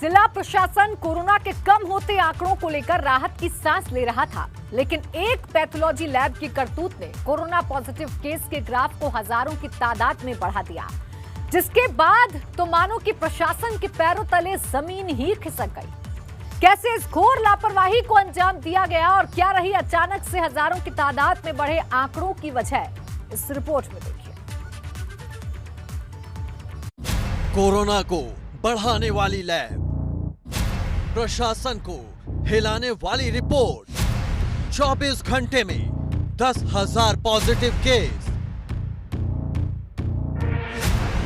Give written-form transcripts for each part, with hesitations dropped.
जिला प्रशासन कोरोना के कम होते आंकड़ों को लेकर राहत की सांस ले रहा था, लेकिन एक पैथोलॉजी लैब की करतूत ने कोरोना पॉजिटिव केस के ग्राफ को हजारों की तादाद में बढ़ा दिया, जिसके बाद तो मानो कि प्रशासन के पैरों तले जमीन ही खिसक गई। कैसे इस घोर लापरवाही को अंजाम दिया गया और क्या रही अचानक से हजारों की तादाद में बढ़े आंकड़ों की वजह, इस रिपोर्ट में देखिए। कोरोना को बढ़ाने वाली लैब, प्रशासन को हिलाने वाली रिपोर्ट, 24 घंटे में 10,000 पॉजिटिव केस,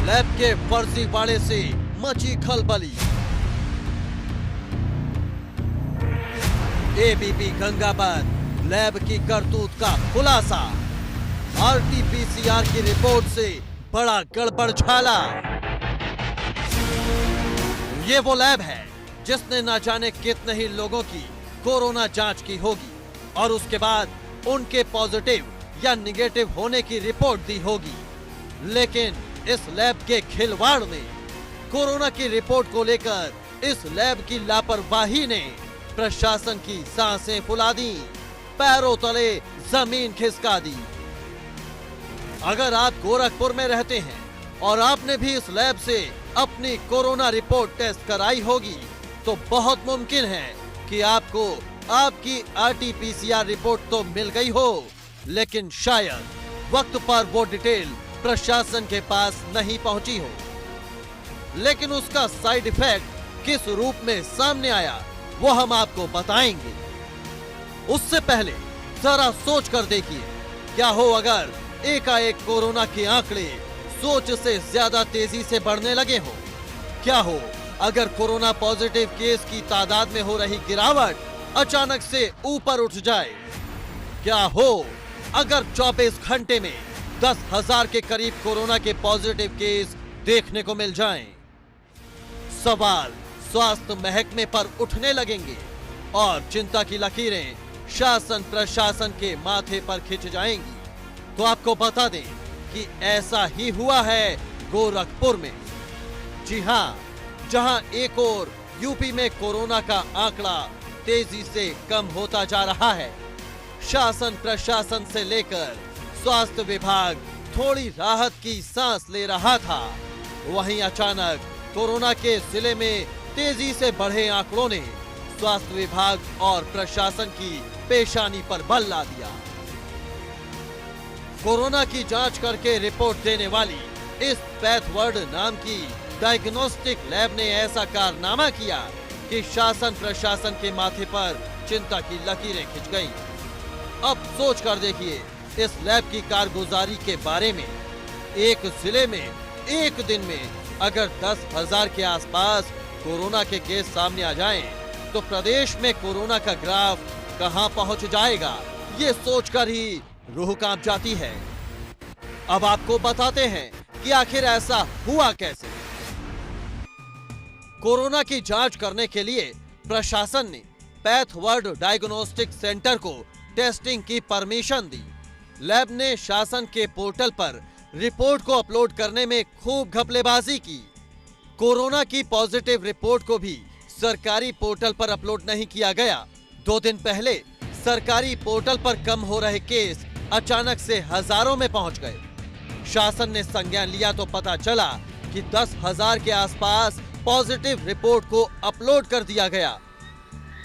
लैब के फर्जीवाड़े से मची खलबली। एबीपी गंगाबंद लैब की करतूत का खुलासा, आरटीपीसीआर की रिपोर्ट से बड़ा गड़बड़झाला। ये वो लैब है जिसने न जाने कितने ही लोगों की कोरोना जांच की होगी और उसके बाद उनके पॉजिटिव या निगेटिव होने की रिपोर्ट दी होगी, लेकिन इस लैब के खिलवाड़ ने, कोरोना की रिपोर्ट को लेकर इस लैब की लापरवाही ने प्रशासन की सांसें फुला दी, पैरों तले जमीन खिसका दी। अगर आप गोरखपुर में रहते हैं और आपने भी इस लैब से अपनी कोरोना रिपोर्ट टेस्ट कराई होगी, तो बहुत मुमकिन है कि आपको आपकी आरटीपीसीआर रिपोर्ट तो मिल गई हो, लेकिन शायद वक्त पर वो डिटेल प्रशासन के पास नहीं पहुंची हो। लेकिन उसका साइड इफेक्ट किस रूप में सामने आया, वो हम आपको बताएंगे। उससे पहले जरा सोच कर देखिए, क्या हो अगर एकाएक कोरोना के आंकड़े सोच से ज्यादा तेजी से बढ़ने लगे हो? क्या हो अगर कोरोना पॉजिटिव केस की तादाद में हो रही गिरावट अचानक से ऊपर उठ जाए? क्या हो अगर 24 घंटे में 10,000 के करीब कोरोना के पॉजिटिव केस देखने को मिल जाएं? सवाल स्वास्थ्य महकमे पर उठने लगेंगे और चिंता की लकीरें शासन प्रशासन के माथे पर खिंच जाएंगी। तो आपको बता दें कि ऐसा ही हुआ है गोरखपुर में। जी हां, जहां एक और यूपी में कोरोना का आंकड़ा तेजी से कम होता जा रहा है, शासन प्रशासन से लेकर स्वास्थ्य विभाग थोड़ी राहत की सांस ले रहा था, वहीं अचानक कोरोना के जिले में तेजी से बढ़े आंकड़ों ने स्वास्थ्य विभाग और प्रशासन की पेशानी पर बल ला दिया। कोरोना की जांच करके रिपोर्ट देने वाली इस पैथवर्ड नाम की डायग्नोस्टिक लैब ने ऐसा कारनामा किया कि शासन प्रशासन के माथे पर चिंता की लकीरें खिंच गईं। अब सोच कर देखिए इस लैब की कारगुजारी के बारे में। एक जिले में एक दिन में अगर 10,000 के आसपास कोरोना के केस सामने आ जाएं, तो प्रदेश में कोरोना का ग्राफ कहां पहुंच जाएगा, ये सोचकर ही रूह कांप जाती है। अब आपको बताते हैं कि आखिर ऐसा हुआ कैसे। कोरोना की जांच करने के लिए प्रशासन ने पैथवर्ड डायग्नोस्टिक सेंटर को टेस्टिंग की परमिशन दी। लैब ने शासन के पोर्टल पर रिपोर्ट को अपलोड करने में खूब घपलेबाजी की। कोरोना की पॉजिटिव रिपोर्ट को भी सरकारी पोर्टल पर अपलोड नहीं किया गया। 2 दिन पहले सरकारी पोर्टल पर कम हो रहे केस अचानक से हजारों में पहुंच गए। शासन ने संज्ञान लिया तो पता चला कि 10,000 के आसपास पॉजिटिव रिपोर्ट को अपलोड कर दिया गया।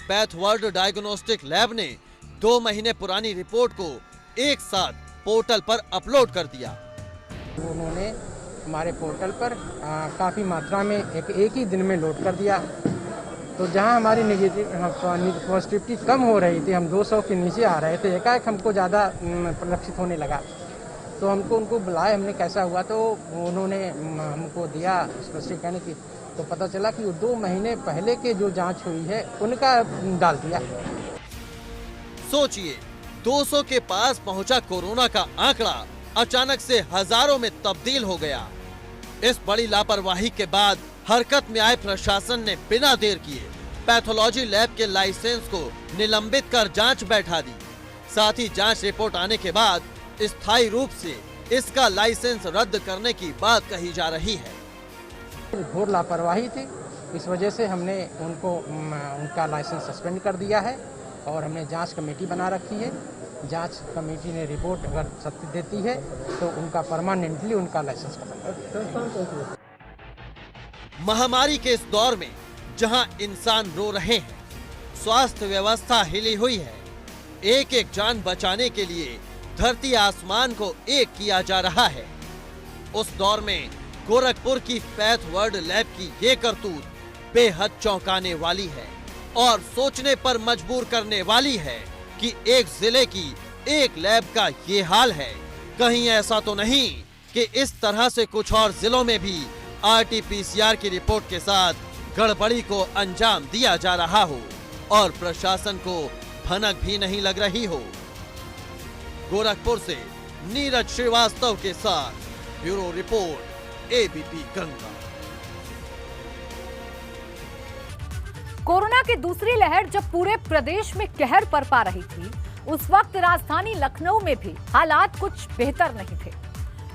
पैथवर्ड डायग्नोस्टिक लैब ने 2 महीने पुरानी रिपोर्ट को एक साथ पोर्टल पर अपलोड कर दिया। उन्होंने हमारे पोर्टल पर काफ़ी मात्रा में एक ही दिन में लोड कर दिया। तो जहां हमारी पॉजिटिविटी कम हो रही थी, हम 200 के नीचे आ रहे थे, एकाएक हमको ज़्यादा प्रलक्षित होने लगा। तो उनको बुलाए, हमने कैसा हुआ, तो उन्होंने हमको दिया स्पष्टीकरण की। तो पता चला कि 2 महीने पहले के जो जांच हुई है उनका डाल दिया। सोचिए, 200 के पास पहुंचा कोरोना का आंकड़ा अचानक से हजारों में तब्दील हो गया। इस बड़ी लापरवाही के बाद हरकत में आए प्रशासन ने बिना देर किए पैथोलॉजी लैब के लाइसेंस को निलंबित कर जांच बैठा दी। साथ ही जांच रिपोर्ट आने के बाद स्थायी रूप से इसका लाइसेंस रद्द करने की बात कही जा रही है। घोर लापरवाही थी इस वजह से हमने उनका लाइसेंस सस्पेंड कर दिया है और हमने जांच कमेटी बना रखी है। जांच कमेटी ने रिपोर्ट अगर सत्य देती है तो उनका परमानेंटली उनका लाइसेंस खत्म। महामारी के इस दौर में जहां इंसान रो रहे हैं, स्वास्थ्य व्यवस्था हिली हुई है, एक एक जान बचाने के लिए धरती आसमान को एक किया जा रहा है, उस दौर में गोरखपुर की पैथवर्ड लैब की ये करतूत बेहद चौंकाने वाली है और सोचने पर मजबूर करने वाली है कि एक जिले की एक लैब का ये हाल है। कहीं ऐसा तो नहीं कि इस तरह से कुछ और जिलों में भी RT-PCR की रिपोर्ट के साथ गड़बड़ी को अंजाम दिया जा रहा हो और प्रशासन को भनक भी नहीं लग रही हो। गोरखपुर से नीरज श्रीवास्तव के साथ bureau report ABP Ganga. Corona की दूसरी लहर जब पूरे प्रदेश में कहर बरपा रही थी, उस वक्त राजधानी लखनऊ में भी हालात कुछ बेहतर नहीं थे।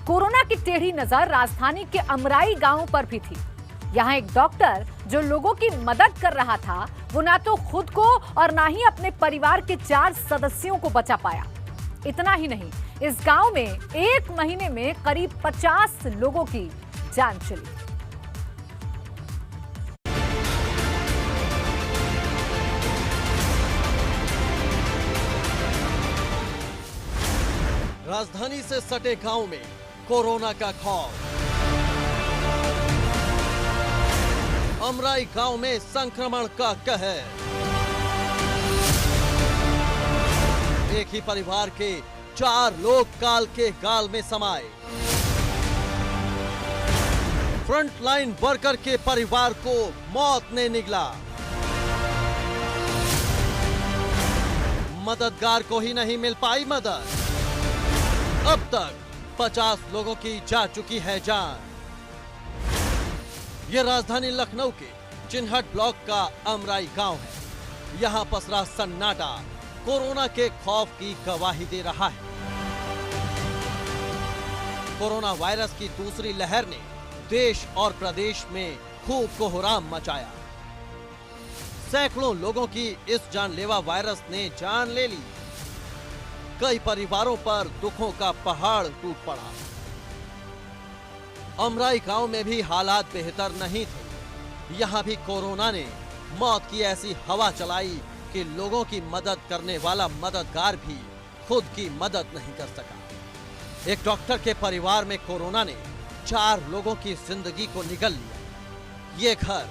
कोरोना की टेढ़ी नजर राजधानी के अमराई गांव पर भी थी। यहाँ एक डॉक्टर जो लोगों की मदद कर रहा था, वो ना तो खुद को और ना ही अपने परिवार के 4 सदस्यों को बचा पाया। इतना ही नहीं, इस गांव में एक महीने में करीब 50 लोगों की जान चली। राजधानी से सटे गांव में कोरोना का खौफ। अमराई गांव में संक्रमण का कहर। एक ही परिवार के 4 लोग काल के गाल में समाये। फ्रंटलाइन वर्कर के परिवार को मौत ने निगला। मददगार को ही नहीं मिल पाई मदद। अब तक 50 लोगों की जा चुकी है जान। यह राजधानी लखनऊ के चिन्हट ब्लॉक का अमराई गांव है। यहां पसरा सन्नाटा कोरोना के खौफ की गवाही दे रहा है। कोरोना वायरस की दूसरी लहर ने देश और प्रदेश में खूब कोहराम मचाया। सैकड़ों लोगों की इस जानलेवा वायरस ने जान ले ली। कई परिवारों पर दुखों का पहाड़ टूट पड़ा। अमराई गांव में भी हालात बेहतर नहीं थे। यहां भी कोरोना ने मौत की ऐसी हवा चलाई कि लोगों की मदद करने वाला मददगार भी खुद की मदद नहीं कर सका। एक डॉक्टर के परिवार में कोरोना ने 4 लोगों की जिंदगी को निगल लिया। ये घर,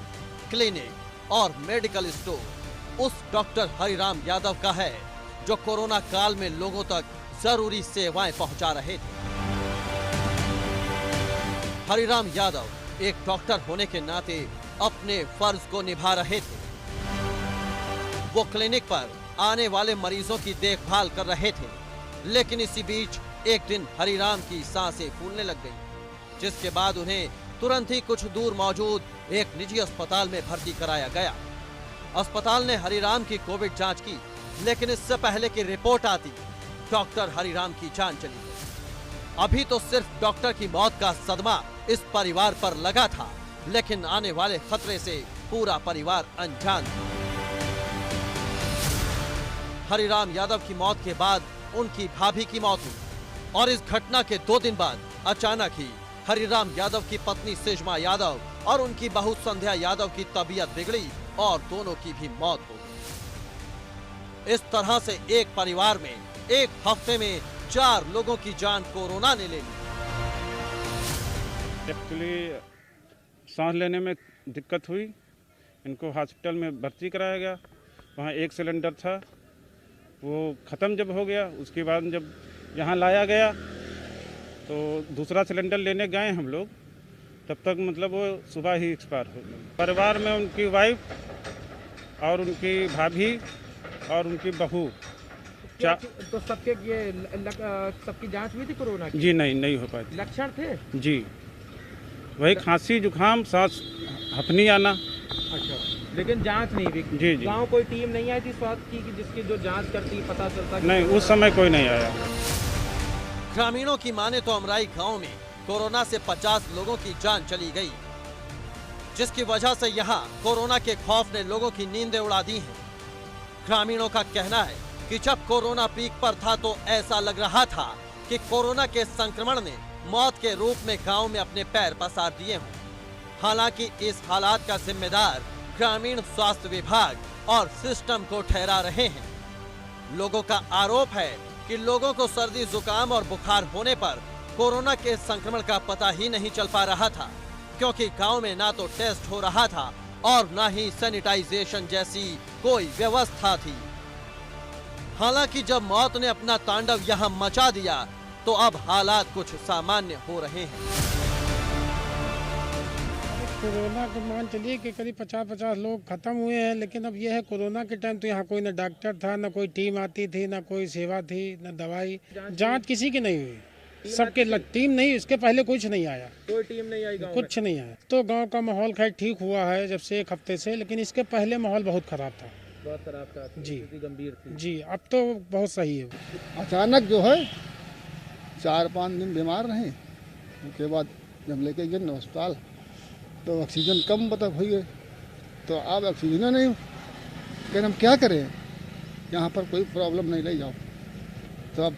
क्लिनिक और मेडिकल स्टोर उस डॉक्टर हरिराम यादव का है जो कोरोना काल में लोगों तक जरूरी सेवाएं पहुंचा रहे थे। हरिराम यादव एक डॉक्टर होने के नाते अपने फर्ज को निभा रहे थे। वो क्लिनिक पर आने वाले मरीजों की देखभाल कर रहे थे, लेकिन इसी बीच एक दिन हरिराम की सांसें फूलने लग गईं, जिसके बाद उन्हें तुरंत ही कुछ दूर मौजूद एक निजी अस्पताल में भर्ती कराया गया। अस्पताल ने हरिराम की कोविड जांच की, लेकिन इससे पहले की रिपोर्ट आती डॉक्टर हरिराम की जान चली गई। अभी तो सिर्फ डॉक्टर की मौत का सदमा इस परिवार पर लगा था, लेकिन आने वाले खतरे से पूरा परिवार अनजान था। हरिराम यादव की मौत के बाद उनकी भाभी की मौत हुई और इस घटना के 2 दिन बाद अचानक ही हरिराम यादव की पत्नी सिजमा यादव और उनकी बहू संध्या यादव की तबीयत बिगड़ी और दोनों की भी मौत हो गई। इस तरह से एक परिवार में एक हफ्ते में 4 लोगों की जान कोरोना ने ले ली। एक्चुअली सांस लेने में दिक्कत हुई, इनको हॉस्पिटल में भर्ती कराया गया। वहाँ एक सिलेंडर था, वो ख़त्म जब हो गया, उसके बाद जब यहाँ लाया गया तो दूसरा सिलेंडर लेने गए हम लोग, तब तक मतलब वो सुबह ही एक्सपायर हो गए। परिवार में उनकी वाइफ और उनकी भाभी और उनकी बहू। तो सबके ये सबकी जांच हुई थी कोरोना की? जी नहीं हो पाई। लक्षण थे? जी वही खांसी जुकाम सांस हफनी आना। अच्छा, लेकिन जांच नहीं हुई? जी। गांव कोई टीम नहीं आई थी स्वास्थ्य की जिसकी जो जांच करती पता चलता? नहीं, उस समय कोई नहीं आया। ग्रामीणों की माने तो अमराई गांव में कोरोना से 50 लोगों की जान चली गई। जिसकी वजह से यहाँ कोरोना के खौफ ने लोगों की नींदें उड़ा दी हैं। ग्रामीणों का कहना है कि जब कोरोना पीक पर था तो ऐसा लग रहा था कि कोरोना के संक्रमण ने मौत के रूप में गांव में अपने पैर पसार दिए हों। हालांकि इस हालात का जिम्मेदार ग्रामीण स्वास्थ्य विभाग और सिस्टम को ठहरा रहे हैं। लोगों का आरोप है कि लोगों को सर्दी जुकाम और बुखार होने पर कोरोना के संक्रमण का पता ही नहीं चल पा रहा था, क्योंकि गांव में ना तो टेस्ट हो रहा था और ना ही सैनिटाइजेशन जैसी कोई व्यवस्था थी। हालांकि जब मौत ने अपना तांडव यहां मचा दिया तो अब हालात कुछ सामान्य हो रहे हैं। कोरोना को मान चलिए कि करीब 50-50 लोग खत्म हुए हैं, लेकिन अब यह है कोरोना के टाइम तो यहाँ कोई ना डॉक्टर था, ना कोई टीम आती थी, ना कोई सेवा थी, ना दवाई। जांच किसी की नहीं हुई, सबके टीम नहीं, इसके पहले कुछ नहीं आया, कोई टीम नहीं आई, कुछ नहीं आया। तो गांव का माहौल खैर ठीक हुआ है जब से 1 हफ्ते से, लेकिन इसके पहले माहौल बहुत खराब था, बहुत खराब था जी, गंभीर थी जी। अब तो बहुत सही है। अचानक जो है 4-5 दिन बीमार रहे, उसके बाद जब लेके गए अस्पताल तो ऑक्सीजन कम बता हुई है, तो अब ऑक्सीजन नहीं, लेकिन हम क्या करें, यहाँ पर कोई प्रॉब्लम नहीं ले जाओ, तो अब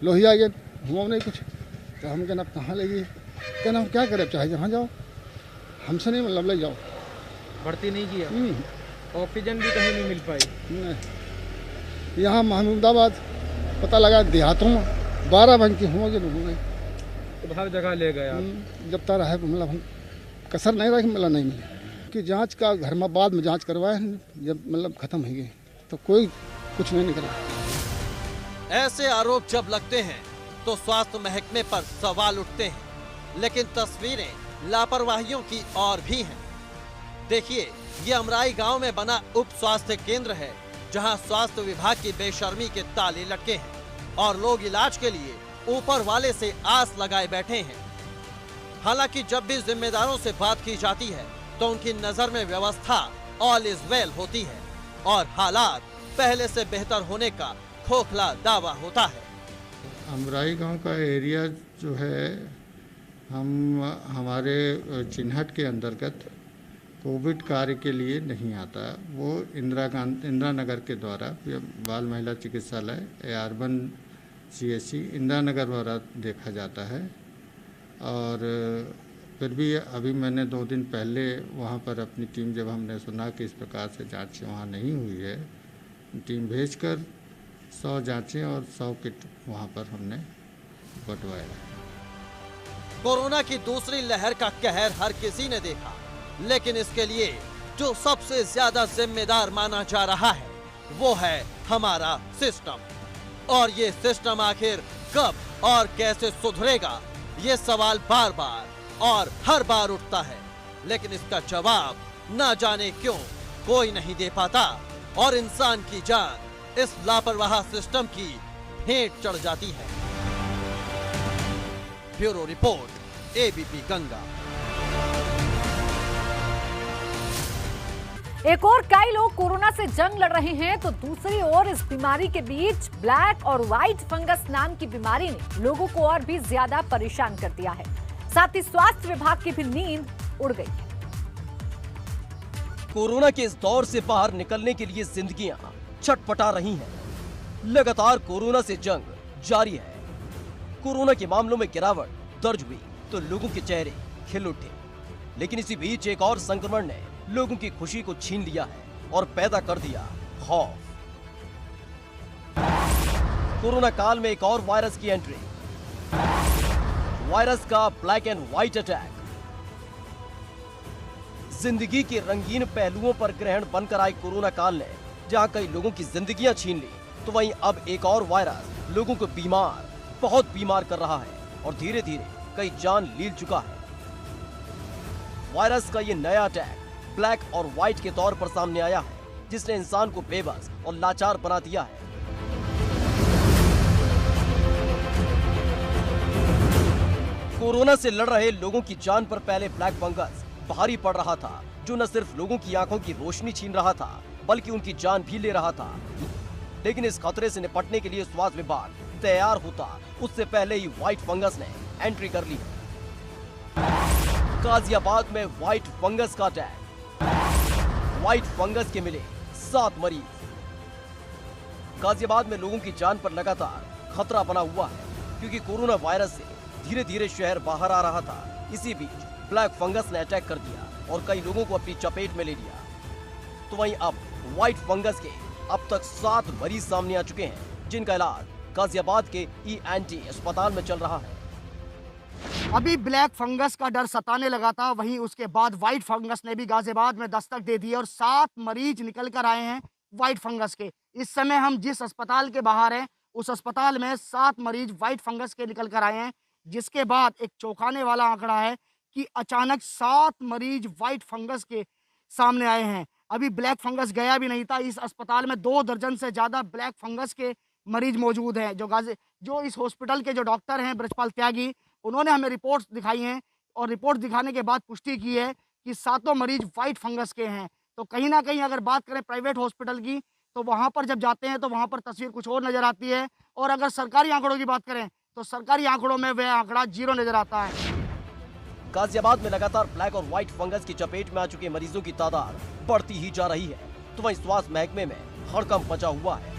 लोहिया गए हुआ नहीं कुछ, तो हम कहना कहाँ ले गए, कहना हम क्या करें, चाहे जहाँ जाओ, हमसे नहीं मतलब ले जाओ। भर्ती नहीं किया, ऑक्सीजन भी कहीं नहीं मिल पाई। नहीं, यहाँ महमूदाबाद पता लगा देहातों में 12 बन के होंगे लोगों ने, तो हर जगह ले गए जब तक है मतलब हम कसर नहीं रखी, मिला नहीं मिला कि जांच का घर में बाद में जांच करवाए, जब मतलब खत्म हो गई तो कोई कुछ नहीं निकला। ऐसे आरोप जब लगते हैं तो स्वास्थ्य महकमे पर सवाल उठते हैं, लेकिन तस्वीरें लापरवाहियों की और भी हैं। देखिए, ये अमराई गांव में बना उप स्वास्थ्य केंद्र है, जहां स्वास्थ्य विभाग की बेशर्मी के ताले लटके हैं और लोग इलाज के लिए ऊपर वाले से आस लगाए बैठे हैं। हालांकि जब भी जिम्मेदारों से बात की जाती है तो उनकी नजर में व्यवस्था ऑल इज वेल होती है और हालात पहले से बेहतर होने का खोखला दावा होता है। अमराई गांव का एरिया जो है, हमारे चिन्हट के अंतर्गत कोविड कार्य के लिए नहीं आता। वो इंदिरा नगर के द्वारा बाल महिला चिकित्सालय अर्बन CSC इंदिरा नगर द्वारा देखा जाता है। और फिर भी अभी मैंने 2 दिन पहले वहाँ पर अपनी टीम, जब हमने सुना कि इस प्रकार से जांच वहाँ नहीं हुई है, टीम भेजकर 100 जांचें और 100 किट वहाँ पर हमने बंटवाया। कोरोना की दूसरी लहर का कहर हर किसी ने देखा, लेकिन इसके लिए जो सबसे ज्यादा जिम्मेदार माना जा रहा है वो है हमारा सिस्टम। और ये सिस्टम आखिर कब और कैसे सुधरेगा, ये सवाल बार बार और हर बार उठता है, लेकिन इसका जवाब ना जाने क्यों कोई नहीं दे पाता और इंसान की जान इस लापरवाह सिस्टम की भेंट चढ़ जाती है। Bureau report, ABP Ganga. एक और कई लोग कोरोना से जंग लड़ रहे हैं, तो दूसरी ओर इस बीमारी के बीच ब्लैक और व्हाइट फंगस नाम की बीमारी ने लोगों को और भी ज्यादा परेशान कर दिया है। साथ ही स्वास्थ्य विभाग की भी नींद उड़ गई है। कोरोना के इस दौर से बाहर निकलने के लिए जिंदगियां छटपटा रही हैं। लगातार कोरोना से जंग जारी है। कोरोना के मामलों में गिरावट दर्ज हुई तो लोगों के चेहरे खिल उठे, लेकिन इसी बीच एक और संक्रमण ने लोगों की खुशी को छीन लिया है और पैदा कर दिया खौफ। कोरोना काल में एक और वायरस की एंट्री, वायरस का ब्लैक एंड व्हाइट अटैक। जिंदगी के रंगीन पहलुओं पर ग्रहण बनकर आए कोरोना काल ने जहां कई लोगों की जिंदगियां छीन ली, तो वहीं अब एक और वायरस लोगों को बहुत बीमार कर रहा है और धीरे धीरे कई जान लील चुका है। वायरस का ये नया अटैक ब्लैक और व्हाइट के तौर पर सामने आया है, जिसने इंसान को बेबस और लाचार बना दिया है। कोरोना से लड़ रहे लोगों की जान पर पहले ब्लैक फंगस भारी पड़ रहा था, जो न सिर्फ लोगों की आंखों की रोशनी छीन रहा था बल्कि उनकी जान भी ले रहा था। लेकिन इस खतरे से निपटने के लिए स्वास्थ्य विभाग तैयार होता, उससे पहले ही व्हाइट फंगस ने एंट्री कर ली। गाजियाबाद में व्हाइट फंगस का अटैक। व्हाइट फंगस के मिले 7 मरीज। गाजियाबाद में लोगों की जान पर लगातार खतरा बना हुआ है, क्योंकि कोरोना वायरस से धीरे धीरे शहर बाहर आ रहा था। इसी बीच ब्लैक फंगस ने अटैक कर दिया और कई लोगों को अपनी चपेट में ले लिया। तो वहीं अब व्हाइट फंगस के अब तक 7 मरीज सामने आ चुके हैं, जिनका इलाज गाजियाबाद के ENT अस्पताल में चल रहा है। अभी ब्लैक फंगस का डर सताने लगा था, वहीं उसके बाद व्हाइट फंगस ने भी गाजियाबाद में दस्तक दे दी और 7 मरीज निकल कर आए हैं व्हाइट फंगस के। इस समय हम जिस अस्पताल के बाहर हैं, उस अस्पताल में 7 मरीज व्हाइट फंगस के निकल कर आए हैं, जिसके बाद एक चौंकाने वाला आंकड़ा है कि अचानक 7 मरीज व्हाइट फंगस के सामने आए हैं। अभी ब्लैक फंगस गया भी नहीं था। इस अस्पताल में 2 दर्जन से ज़्यादा ब्लैक फंगस के मरीज मौजूद हैं। जो इस हॉस्पिटल के जो डॉक्टर हैं ब्रजपाल त्यागी, उन्होंने हमें रिपोर्ट्स दिखाई हैं और रिपोर्ट दिखाने के बाद पुष्टि की है कि 7 मरीज व्हाइट फंगस के हैं। तो कहीं ना कहीं अगर बात करें प्राइवेट हॉस्पिटल की, तो वहाँ पर जब जाते हैं तो वहाँ पर तस्वीर कुछ और नज़र आती है, और अगर सरकारी आंकड़ों की बात करें तो सरकारी आंकड़ों में वह आंकड़ा 0 नज़र आता है। गाजियाबाद में लगातार ब्लैक और व्हाइट फंगस की चपेट में आ चुके मरीजों की तादाद बढ़ती ही जा रही है। तो वहीं स्वास्थ्य महकमे में हड़कंप मचा हुआ है।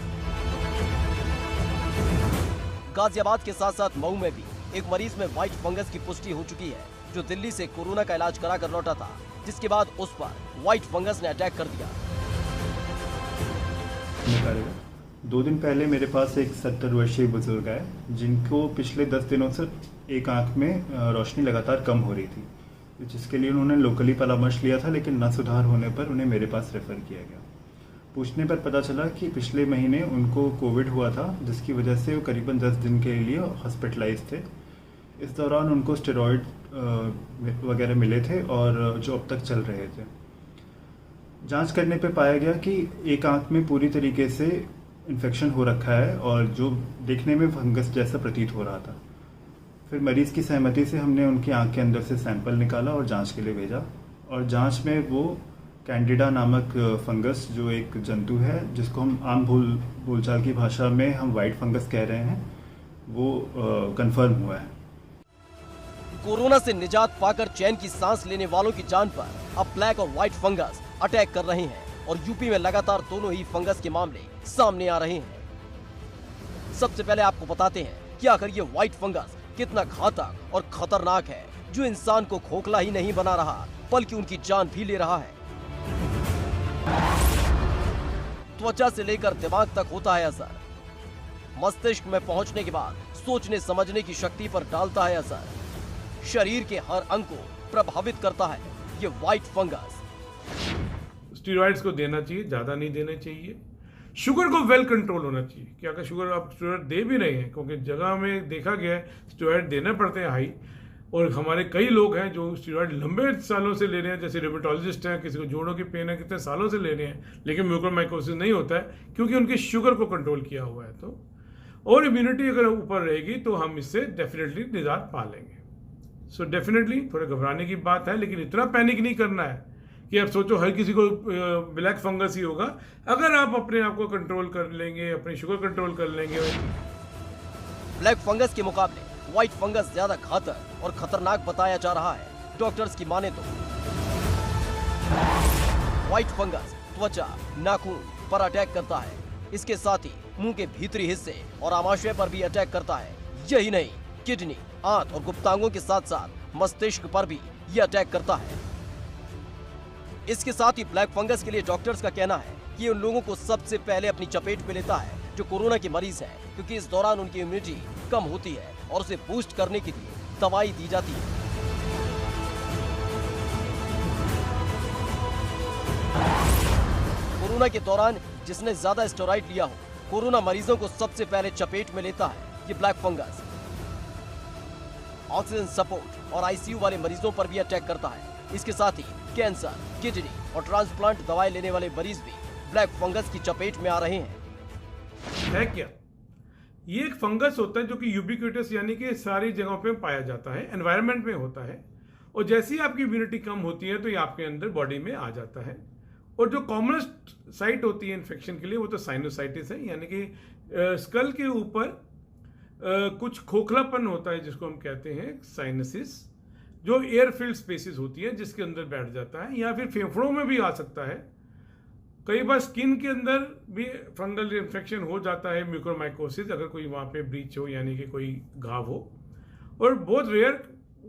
गाजियाबाद के साथ साथ मऊ में भी एक मरीज में व्हाइट फंगस की पुष्टि हो चुकी है, जो दिल्ली से कोरोना का इलाज करा कर लौटा था, जिसके बाद उस पर व्हाइट फंगस ने अटैक कर दिया। 2 दिन पहले मेरे पास एक 70 वर्षीय बुजुर्ग है, जिनको पिछले 10 दिनों से एक आंख में रोशनी लगातार कम हो रही थी, जिसके लिए उन्होंने लोकली परामर्श लिया था, लेकिन न सुधार होने पर उन्हें मेरे पास रेफर किया गया। पूछने पर पता चला कि पिछले महीने उनको कोविड हुआ था, जिसकी वजह से वो करीबन 10 दिन के लिए हॉस्पिटलाइज थे। इस दौरान उनको स्टेरॉइड वगैरह मिले थे और जो अब तक चल रहे थे। जांच करने पे पाया गया कि एक आंख में पूरी तरीके से इन्फेक्शन हो रखा है और जो देखने में फंगस जैसा प्रतीत हो रहा था। फिर मरीज की सहमति से हमने उनकी आंख के अंदर से सैंपल निकाला और जांच के लिए भेजा, और जांच में वो कैंडिडा नामक फंगस, जो एक जंतु है जिसको हम आम बोलचाल की भाषा में हम व्हाइट फंगस कह रहे हैं, वो कंफर्म हुआ है। कोरोना से निजात पाकर चैन की सांस लेने वालों की जान पर अब ब्लैक और व्हाइट फंगस अटैक कर रहे हैं, और यूपी में लगातार दोनों ही फंगस के मामले सामने आ रहे हैं। सबसे पहले आपको बताते हैं कि आखिर ये व्हाइट फंगस कितना घातक और खतरनाक है, जो इंसान को खोखला ही नहीं बना रहा, बल्कि उनकी जान भी ले रहा है। त्वचा से लेकर दिमाग तक होता है असर। मस्तिष्क में पहुंचने के बाद सोचने समझने की शक्ति पर डालता है असर। शरीर के हर अंग को प्रभावित करता है ये व्हाइट फंगस। स्टेरॉइड्स को देना चाहिए, ज़्यादा नहीं देना चाहिए। शुगर को वेल कंट्रोल होना चाहिए कि अगर शुगर आप स्टेरॉइड दे भी रहे हैं, क्योंकि जगह में देखा गया है स्टेरॉइड देना पड़ते हैं हाई, और हमारे कई लोग हैं जो स्टेरॉइड लंबे सालों से ले रहे हैं, जैसे रेमेटोलॉजिस्ट हैं, किसी को जोड़ों की पेन है, कितने सालों से ले रहे हैं, लेकिन म्यूकोरमाइकोसिस नहीं होता है क्योंकि उनकी शुगर को कंट्रोल किया हुआ है। तो और इम्यूनिटी अगर ऊपर रहेगी तो हम इससे डेफिनेटली निजात पा लेंगे। सो डेफिनेटली थोड़े घबराने की बात है, लेकिन इतना पैनिक नहीं करना है कि आप सोचो हर किसी को ब्लैक फंगस ही होगा। अगर आप अपने आप को कंट्रोल कर लेंगे, अपनी शुगर कंट्रोल कर लेंगे। ब्लैक फंगस के मुकाबले व्हाइट फंगस ज्यादा घातक और खतरनाक बताया जा रहा है, डॉक्टर्स की माने तो। व्हाइट फंगस त्वचा, नाखून पर अटैक करता है। इसके साथ ही मुंह के भीतरी हिस्से और आमाशय पर भी अटैक करता है। यही नहीं, किडनी, आंत और गुप्तांगों के साथ साथ मस्तिष्क पर भी यह अटैक करता है। इसके साथ ही ब्लैक फंगस के लिए डॉक्टर्स का कहना है कि ये उन लोगों को सबसे पहले अपनी चपेट में लेता है जो कोरोना के मरीज हैं, क्योंकि इस दौरान उनकी इम्यूनिटी कम होती है और उसे बूस्ट करने के लिए दवाई दी जाती है। कोरोना के दौरान जिसने ज्यादा स्टेरॉइड लिया हो, कोरोना मरीजों को सबसे पहले चपेट में लेता है ये ब्लैक फंगस। ऑक्सीजन सपोर्ट और आईसीयू वाले मरीजों पर भी अटैक करता है। इसके साथ ही कैंसर, किडनी और ट्रांसप्लांट दवाएं लेने वाले मरीज भी ब्लैक फंगस की चपेट में आ रहे हैं। है क्या? ये एक फंगस होता है जो कि यूबिक्विटस यानी कि सारी जगहों पे पाया जाता है, एनवायरनमेंट में होता है, और जैसे ही आपकी इम्यूनिटी कम होती है तो ये आपके अंदर बॉडी में आ जाता है। और जो कॉमनेस्ट साइट होती है इन्फेक्शन के लिए वो तो साइनोसाइटिस है, यानी कि स्कल के ऊपर कुछ खोखलापन होता है जिसको हम कहते हैं साइनसिस, जो एयर फिल्ड स्पेसिस होती है जिसके अंदर बैठ जाता है, या फिर फेफड़ों में भी आ सकता है। कई बार स्किन के अंदर भी फंगल इन्फेक्शन हो जाता है, म्यूकोरमाइकोसिस, अगर कोई वहाँ पे ब्रीच हो यानी कि कोई घाव हो। और बहुत रेयर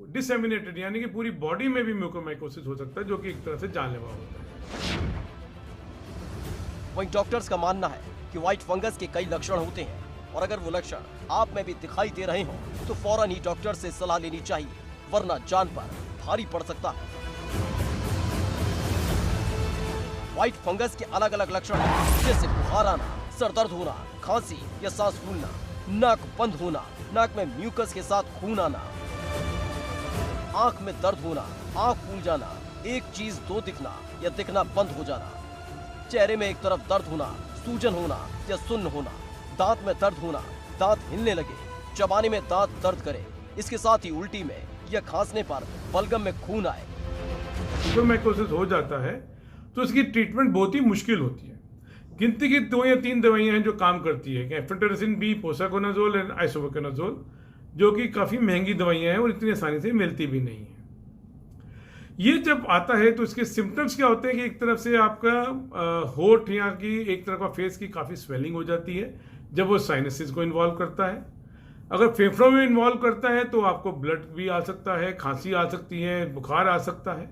डिसेमिनेटेड यानी कि पूरी बॉडी में भी म्यूकोरमाइकोसिस हो सकता है, जो कि एक तरह से जानलेवा होता है। वहीं डॉक्टर्स का मानना है कि व्हाइट फंगस के कई लक्षण होते हैं और अगर वो लक्षण आप में भी दिखाई दे रहे हों तो फौरन ही डॉक्टर से सलाह लेनी चाहिए, वरना जान पर भारी पड़ सकता है। व्हाइट फंगस के अलग अलग लक्षण हैं, जैसे बुखार आना, सर दर्द होना, खांसी या सांस फूलना, नाक बंद होना, नाक में म्यूकस के साथ खून आना, आंख में दर्द होना, आंख फूल जाना, एक चीज दो दिखना या दिखना बंद हो जाना, चेहरे में एक तरफ दर्द होना, सूजन होना या सुन्न होना, दांत में दर्द होना, दांत हिलने लगे, चबाने में दांत दर्द करे, इसके साथ ही उल्टी में या खांसने पर बलगम में खून आए। म्यूकोरमाइकोसिस हो जाता है तो इसकी ट्रीटमेंट बहुत ही मुश्किल होती है। गिनती की 2 या 3 दवाइयां हैं जो काम करती है, एफिट्राजिन बी, पोसाकोनाजोल एंड आइसोप्रोकोनाजोल, जो कि काफ़ी महंगी दवाइयां हैं और इतनी आसानी से मिलती भी नहीं है। ये जब आता है तो इसके सिम्टम्स क्या होते हैं कि एक तरफ से आपका होठ या की एक तरफ का फेस की काफ़ी स्वेलिंग हो जाती है जब वो साइनसिस को इन्वॉल्व करता है। अगर फेफड़ों में इन्वॉल्व करता है तो आपको ब्लड भी आ सकता है, खांसी आ सकती है, बुखार आ सकता है।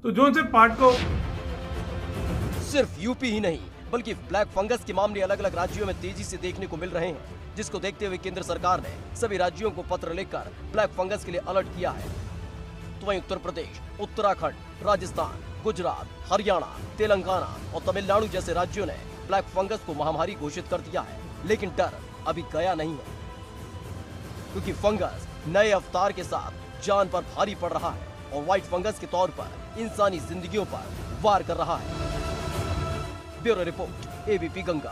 तो जो से पार्ट को सिर्फ यूपी ही नहीं बल्कि ब्लैक फंगस के मामले अलग अलग राज्यों में तेजी से देखने को मिल रहे हैं, जिसको देखते हुए केंद्र सरकार ने सभी राज्यों को पत्र लिखकर ब्लैक फंगस के लिए अलर्ट किया है। तो वहीं उत्तर प्रदेश, उत्तराखंड, राजस्थान, गुजरात, हरियाणा, तेलंगाना और तमिलनाडु जैसे राज्यों ने ब्लैक फंगस को महामारी घोषित कर दिया है, लेकिन डर अभी गया नहीं है, क्योंकि फंगस नए अवतार के साथ जान पर भारी पड़ रहा है और व्हाइट फंगस के तौर पर इंसानी जिंदगियों पर वार कर रहा है। Bureau report, ABP Ganga.